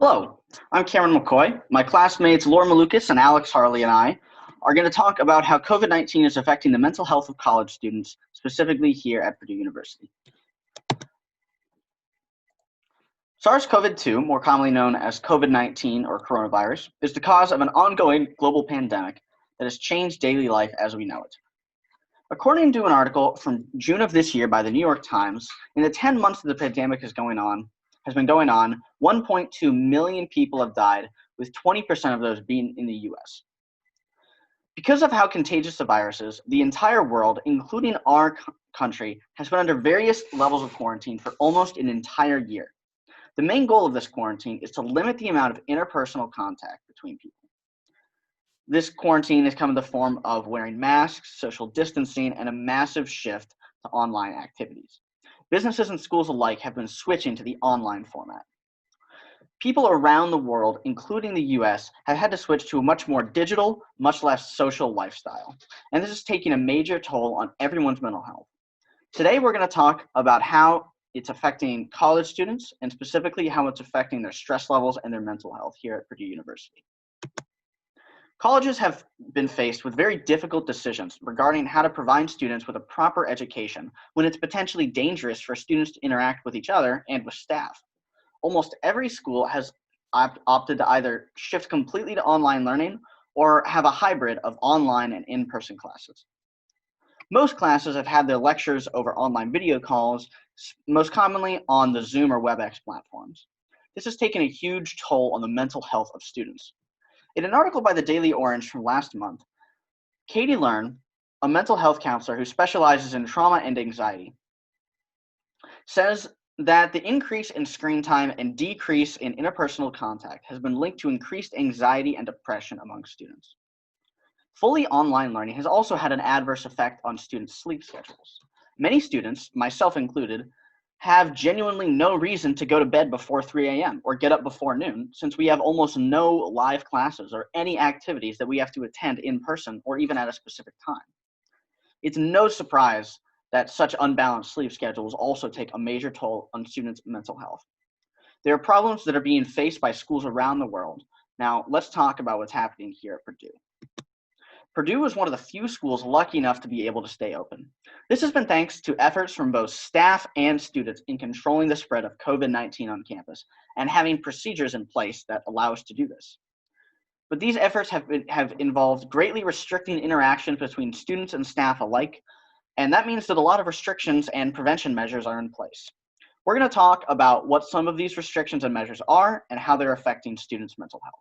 Hello, I'm Cameron McCoy. My classmates Laura Malukas and Alex Harley and I are going to talk about how COVID-19 is affecting the mental health of college students, specifically here at Purdue University. SARS-CoV-2, more commonly known as COVID-19 or coronavirus, is the cause of an ongoing global pandemic that has changed daily life as we know it. According to an article from June of this year by the New York Times, in the 10 months that the pandemic has been going on, 1.2 million people have died, with 20% of those being in the US. Because of how contagious the virus is, the entire world, including our country, has been under various levels of quarantine for almost an entire year. The main goal of this quarantine is to limit the amount of interpersonal contact between people. This quarantine has come in the form of wearing masks, social distancing, and a massive shift to online activities. Businesses and schools alike have been switching to the online format. People around the world, including the US, have had to switch to a much more digital, much less social lifestyle. And this is taking a major toll on everyone's mental health. Today, we're going to talk about how it's affecting college students, and specifically how it's affecting their stress levels and their mental health here at Purdue University. Colleges have been faced with very difficult decisions regarding how to provide students with a proper education when it's potentially dangerous for students to interact with each other and with staff. Almost every school has opted to either shift completely to online learning or have a hybrid of online and in-person classes. Most classes have had their lectures over online video calls, most commonly on the Zoom or WebEx platforms. This has taken a huge toll on the mental health of students. In an article by the Daily Orange from last month, Katie Learn, a mental health counselor who specializes in trauma and anxiety, says that the increase in screen time and decrease in interpersonal contact has been linked to increased anxiety and depression among students. Fully online learning has also had an adverse effect on students' sleep schedules. Many students, myself included, have genuinely no reason to go to bed before 3 a.m. or get up before noon, since we have almost no live classes or any activities that we have to attend in person or even at a specific time. It's no surprise that such unbalanced sleep schedules also take a major toll on students' mental health. There are problems that are being faced by schools around the world. Now, let's talk about what's happening here at Purdue. Purdue is one of the few schools lucky enough to be able to stay open. This has been thanks to efforts from both staff and students in controlling the spread of COVID-19 on campus and having procedures in place that allow us to do this. But these efforts have involved greatly restricting interactions between students and staff alike, and that means that a lot of restrictions and prevention measures are in place. We're going to talk about what some of these restrictions and measures are and how they're affecting students' mental health.